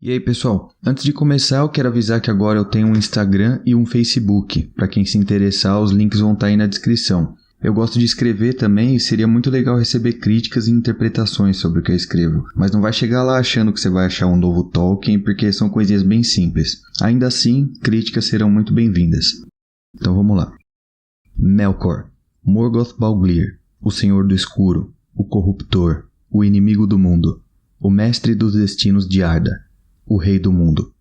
E aí pessoal, antes de começar eu quero avisar que agora eu tenho um Instagram e um Facebook. Para quem se interessar, os links vão estar aí na descrição. Eu gosto de escrever também e seria muito legal receber críticas e interpretações sobre o que eu escrevo. Mas não vai chegar lá achando que você vai achar um novo Tolkien, porque são coisinhas bem simples. Ainda assim, críticas serão muito bem-vindas. Então vamos lá. Melkor, Morgoth Bauglir, o Senhor do Escuro, o Corruptor, o Inimigo do Mundo, o Mestre dos Destinos de Arda, o Rei do Mundo.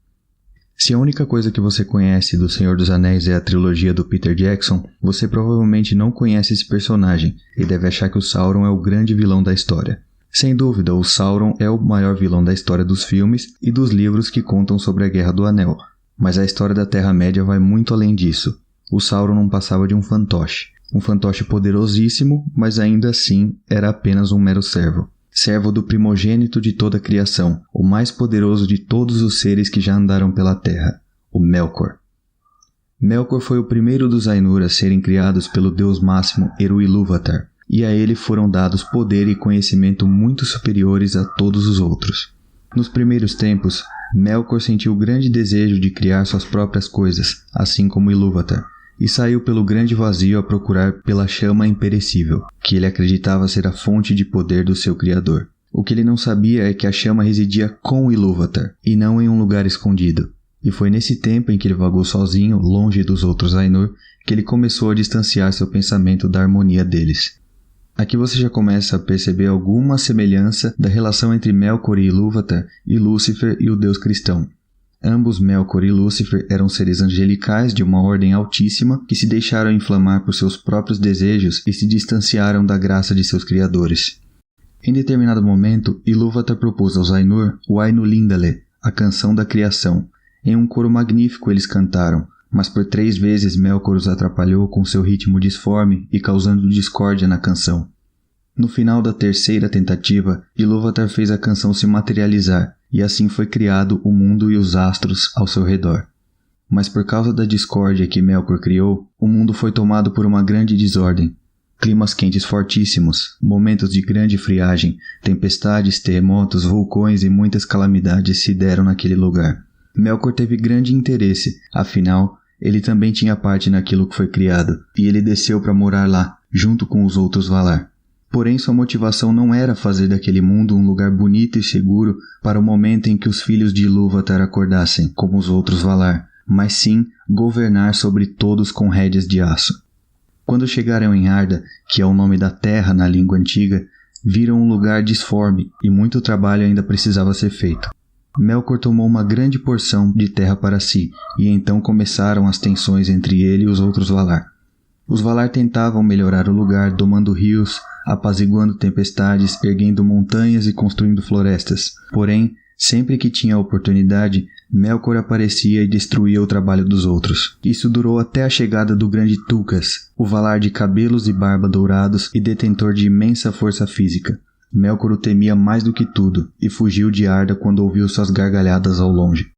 Se a única coisa que você conhece do Senhor dos Anéis é a trilogia do Peter Jackson, você provavelmente não conhece esse personagem e deve achar que o Sauron é o grande vilão da história. Sem dúvida, o Sauron é o maior vilão da história dos filmes e dos livros que contam sobre a Guerra do Anel. Mas a história da Terra-média vai muito além disso. O Sauron não passava de um fantoche. Um fantoche poderosíssimo, mas ainda assim era apenas um mero servo. Servo do primogênito de toda a criação, o mais poderoso de todos os seres que já andaram pela terra, o Melkor. Melkor foi o primeiro dos Ainur a serem criados pelo deus máximo Eru-Ilúvatar, e a ele foram dados poder e conhecimento muito superiores a todos os outros. Nos primeiros tempos, Melkor sentiu o grande desejo de criar suas próprias coisas, assim como Ilúvatar, e saiu pelo grande vazio a procurar pela chama imperecível, que ele acreditava ser a fonte de poder do seu Criador. O que ele não sabia é que a chama residia com Ilúvatar, e não em um lugar escondido. E foi nesse tempo em que ele vagou sozinho, longe dos outros Ainur, que ele começou a distanciar seu pensamento da harmonia deles. Aqui você já começa a perceber alguma semelhança da relação entre Melkor e Ilúvatar e Lúcifer e o deus cristão. Ambos, Melkor e Lúcifer, eram seres angelicais de uma ordem altíssima que se deixaram inflamar por seus próprios desejos e se distanciaram da graça de seus criadores. Em determinado momento, Ilúvatar propôs aos Ainur o Ainulindale, a canção da criação. Em um coro magnífico eles cantaram, mas por 3 vezes Melkor os atrapalhou com seu ritmo disforme e causando discórdia na canção. No final da 3ª tentativa, Ilúvatar fez a canção se materializar, e assim foi criado o mundo e os astros ao seu redor. Mas por causa da discórdia que Melkor criou, o mundo foi tomado por uma grande desordem. Climas quentes fortíssimos, momentos de grande friagem, tempestades, terremotos, vulcões e muitas calamidades se deram naquele lugar. Melkor teve grande interesse, afinal, ele também tinha parte naquilo que foi criado, e ele desceu para morar lá, junto com os outros Valar. Porém, sua motivação não era fazer daquele mundo um lugar bonito e seguro para o momento em que os filhos de Ilúvatar acordassem, como os outros Valar, mas sim governar sobre todos com rédeas de aço. Quando chegaram em Arda, que é o nome da terra na língua antiga, viram um lugar disforme e muito trabalho ainda precisava ser feito. Melkor tomou uma grande porção de terra para si, e então começaram as tensões entre ele e os outros Valar. Os Valar tentavam melhorar o lugar domando rios, apaziguando tempestades, erguendo montanhas e construindo florestas. Porém, sempre que tinha a oportunidade, Melkor aparecia e destruía o trabalho dos outros. Isso durou até a chegada do grande Tulkas, o Valar de cabelos e barba dourados e detentor de imensa força física. Melkor o temia mais do que tudo e fugiu de Arda quando ouviu suas gargalhadas ao longe.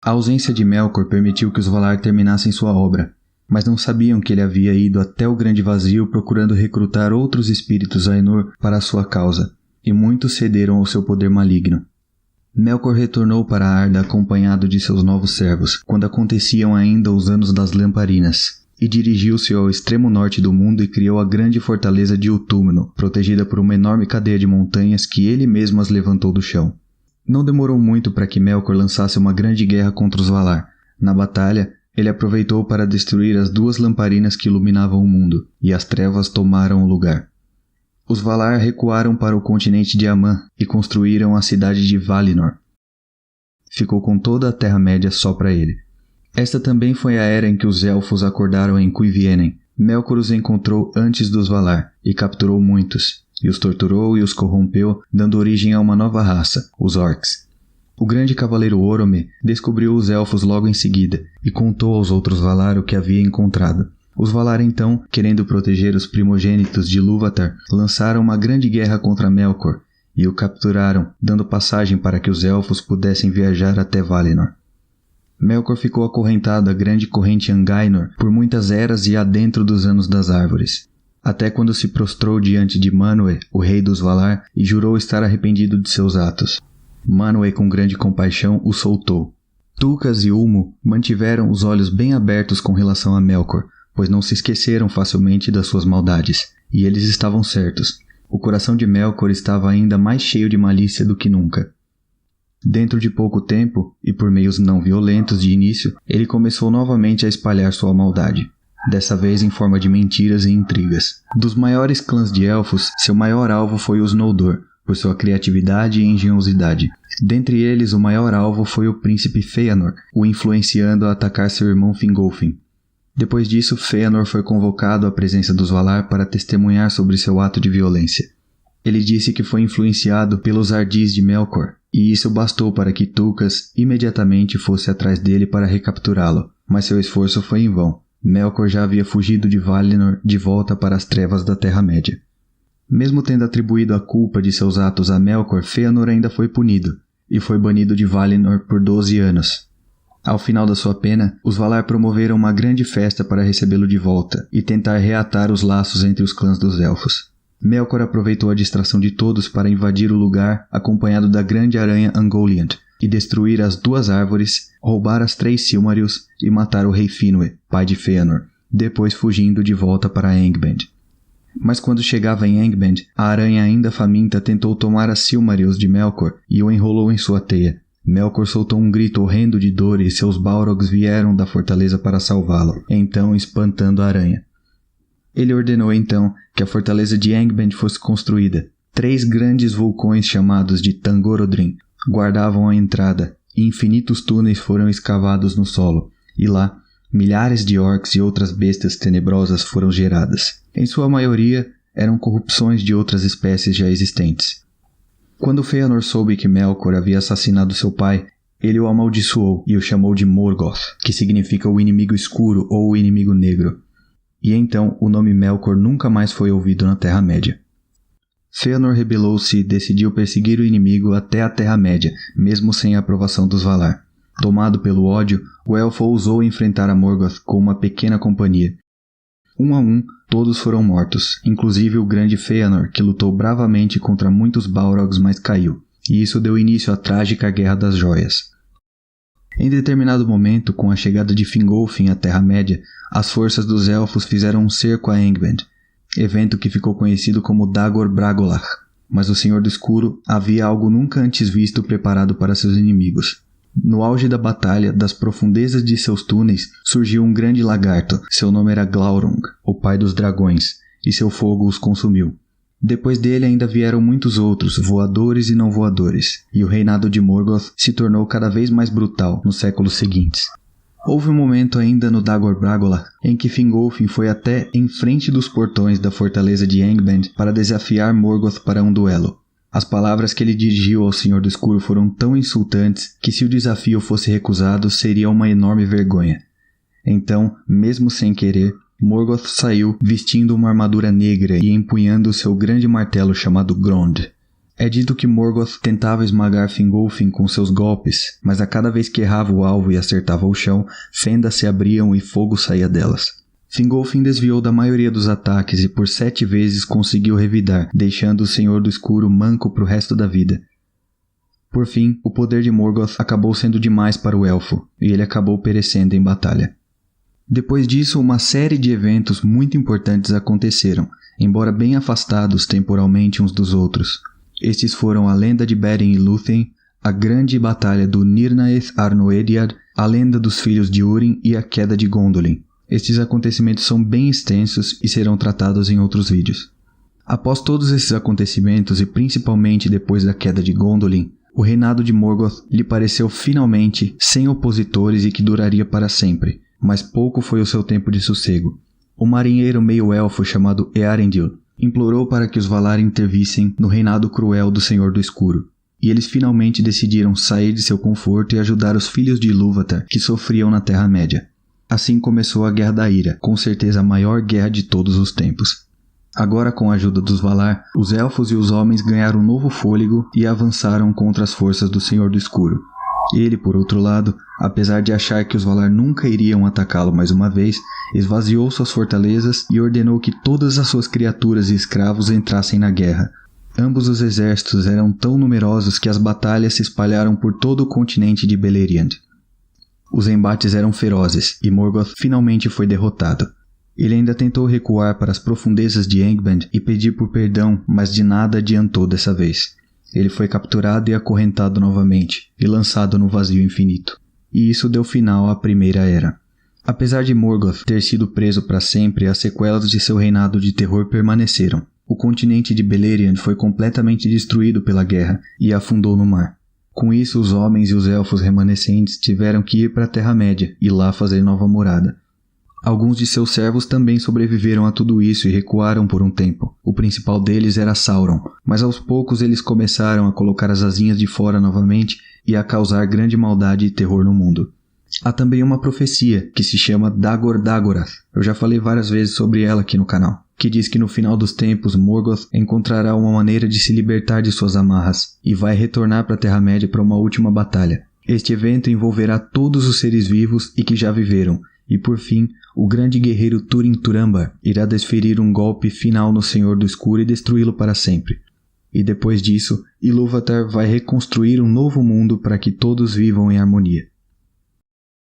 A ausência de Melkor permitiu que os Valar terminassem sua obra, mas não sabiam que ele havia ido até o grande vazio procurando recrutar outros espíritos Ainur para a sua causa, e muitos cederam ao seu poder maligno. Melkor retornou para Arda acompanhado de seus novos servos, quando aconteciam ainda os Anos das Lamparinas, e dirigiu-se ao extremo norte do mundo e criou a grande fortaleza de Uthumno, protegida por uma enorme cadeia de montanhas que ele mesmo as levantou do chão. Não demorou muito para que Melkor lançasse uma grande guerra contra os Valar. Na batalha, ele aproveitou para destruir as 2 lamparinas que iluminavam o mundo, e as trevas tomaram o lugar. Os Valar recuaram para o continente de Aman e construíram a cidade de Valinor. Ficou com toda a Terra-média só para ele. Esta também foi a era em que os Elfos acordaram em Cuivienen. Melkor os encontrou antes dos Valar, e capturou muitos, e os torturou e os corrompeu, dando origem a uma nova raça, os Orcs. O grande cavaleiro Orome descobriu os Elfos logo em seguida e contou aos outros Valar o que havia encontrado. Os Valar então, querendo proteger os primogênitos de Ilúvatar, lançaram uma grande guerra contra Melkor e o capturaram, dando passagem para que os Elfos pudessem viajar até Valinor. Melkor ficou acorrentado à grande corrente Angainor por muitas eras e adentro dos Anos das Árvores, até quando se prostrou diante de Manwë, o rei dos Valar, e jurou estar arrependido de seus atos. Manwë, com grande compaixão, o soltou. Tulkas e Ulmo mantiveram os olhos bem abertos com relação a Melkor, pois não se esqueceram facilmente das suas maldades, e eles estavam certos. O coração de Melkor estava ainda mais cheio de malícia do que nunca. Dentro de pouco tempo, e por meios não violentos de início, ele começou novamente a espalhar sua maldade, dessa vez em forma de mentiras e intrigas. Dos maiores clãs de elfos, seu maior alvo foi os Noldor, por sua criatividade e engenhosidade. Dentre eles, o maior alvo foi o príncipe Fëanor, o influenciando a atacar seu irmão Fingolfin. Depois disso, Fëanor foi convocado à presença dos Valar para testemunhar sobre seu ato de violência. Ele disse que foi influenciado pelos ardis de Melkor, e isso bastou para que Tulkas imediatamente fosse atrás dele para recapturá-lo, mas seu esforço foi em vão. Melkor já havia fugido de Valinor de volta para as trevas da Terra-média. Mesmo tendo atribuído a culpa de seus atos a Melkor, Fëanor ainda foi punido, e foi banido de Valinor por 12 anos. Ao final da sua pena, os Valar promoveram uma grande festa para recebê-lo de volta e tentar reatar os laços entre os clãs dos Elfos. Melkor aproveitou a distração de todos para invadir o lugar acompanhado da grande aranha Ungoliant e destruir as 2 árvores, roubar as 3 Silmarils e matar o rei Finwë, pai de Fëanor, depois fugindo de volta para Angband. Mas quando chegava em Angband, a aranha ainda faminta tentou tomar as Silmarils de Melkor e o enrolou em sua teia. Melkor soltou um grito horrendo de dor e seus Balrogs vieram da fortaleza para salvá-lo, então espantando a aranha. Ele ordenou então que a fortaleza de Angband fosse construída. 3 grandes vulcões chamados de Tangorodrim guardavam a entrada, e infinitos túneis foram escavados no solo, e lá milhares de orcs e outras bestas tenebrosas foram geradas. Em sua maioria, eram corrupções de outras espécies já existentes. Quando Fëanor soube que Melkor havia assassinado seu pai, ele o amaldiçoou e o chamou de Morgoth, que significa o inimigo escuro ou o inimigo negro. E então o nome Melkor nunca mais foi ouvido na Terra-média. Fëanor rebelou-se e decidiu perseguir o inimigo até a Terra-média, mesmo sem a aprovação dos Valar. Tomado pelo ódio, o elfo ousou enfrentar a Morgoth com uma pequena companhia. Um a um, todos foram mortos, inclusive o grande Fëanor, que lutou bravamente contra muitos Balrogs, mas caiu, e isso deu início à trágica Guerra das Joias. Em determinado momento, com a chegada de Fingolfin à Terra-média, as forças dos Elfos fizeram um cerco a Angband, evento que ficou conhecido como Dagor Bragollach, mas o Senhor do Escuro havia algo nunca antes visto preparado para seus inimigos. No auge da batalha, das profundezas de seus túneis, surgiu um grande lagarto, seu nome era Glaurung, o pai dos dragões, e seu fogo os consumiu. Depois dele ainda vieram muitos outros, voadores e não voadores, e o reinado de Morgoth se tornou cada vez mais brutal nos séculos seguintes. Houve um momento ainda no Dagor Bragollach em que Fingolfin foi até em frente dos portões da fortaleza de Angband para desafiar Morgoth para um duelo. As palavras que ele dirigiu ao Senhor do Escuro foram tão insultantes que se o desafio fosse recusado seria uma enorme vergonha. Então, mesmo sem querer, Morgoth saiu vestindo uma armadura negra e empunhando seu grande martelo chamado Grond. É dito que Morgoth tentava esmagar Fingolfin com seus golpes, mas a cada vez que errava o alvo e acertava o chão, fendas se abriam e fogo saía delas. Fingolfin desviou da maioria dos ataques e por 7 vezes conseguiu revidar, deixando o Senhor do Escuro manco para o resto da vida. Por fim, o poder de Morgoth acabou sendo demais para o elfo, e ele acabou perecendo em batalha. Depois disso, uma série de eventos muito importantes aconteceram, embora bem afastados temporalmente uns dos outros. Estes foram a lenda de Beren e Lúthien, a grande batalha do Nirnaeth Arnoediad, a lenda dos filhos de Húrin e a queda de Gondolin. Estes acontecimentos são bem extensos e serão tratados em outros vídeos. Após todos esses acontecimentos e principalmente depois da queda de Gondolin, o reinado de Morgoth lhe pareceu finalmente sem opositores e que duraria para sempre. Mas pouco foi o seu tempo de sossego. O marinheiro meio-elfo chamado Earendil implorou para que os Valar intervissem no reinado cruel do Senhor do Escuro, e eles finalmente decidiram sair de seu conforto e ajudar os filhos de Ilúvatar que sofriam na Terra-média. Assim começou a Guerra da Ira, com certeza a maior guerra de todos os tempos. Agora, com a ajuda dos Valar, os Elfos e os homens ganharam um novo fôlego e avançaram contra as forças do Senhor do Escuro. Ele, por outro lado, apesar de achar que os Valar nunca iriam atacá-lo mais uma vez, esvaziou suas fortalezas e ordenou que todas as suas criaturas e escravos entrassem na guerra. Ambos os exércitos eram tão numerosos que as batalhas se espalharam por todo o continente de Beleriand. Os embates eram ferozes e Morgoth finalmente foi derrotado. Ele ainda tentou recuar para as profundezas de Angband e pedir por perdão, mas de nada adiantou dessa vez. Ele foi capturado e acorrentado novamente, e lançado no vazio infinito. E isso deu final à Primeira Era. Apesar de Morgoth ter sido preso para sempre, as sequelas de seu reinado de terror permaneceram. O continente de Beleriand foi completamente destruído pela guerra e afundou no mar. Com isso, os homens e os elfos remanescentes tiveram que ir para a Terra-média e lá fazer nova morada. Alguns de seus servos também sobreviveram a tudo isso e recuaram por um tempo. O principal deles era Sauron, mas aos poucos eles começaram a colocar as asinhas de fora novamente e a causar grande maldade e terror no mundo. Há também uma profecia, que se chama Dagor Dagorath. Eu já falei várias vezes sobre ela aqui no canal, que diz que no final dos tempos Morgoth encontrará uma maneira de se libertar de suas amarras e vai retornar para a Terra-média para uma última batalha. Este evento envolverá todos os seres vivos e que já viveram, e por fim, o grande guerreiro Túrin Turambar irá desferir um golpe final no Senhor do Escuro e destruí-lo para sempre. E depois disso, Ilúvatar vai reconstruir um novo mundo para que todos vivam em harmonia.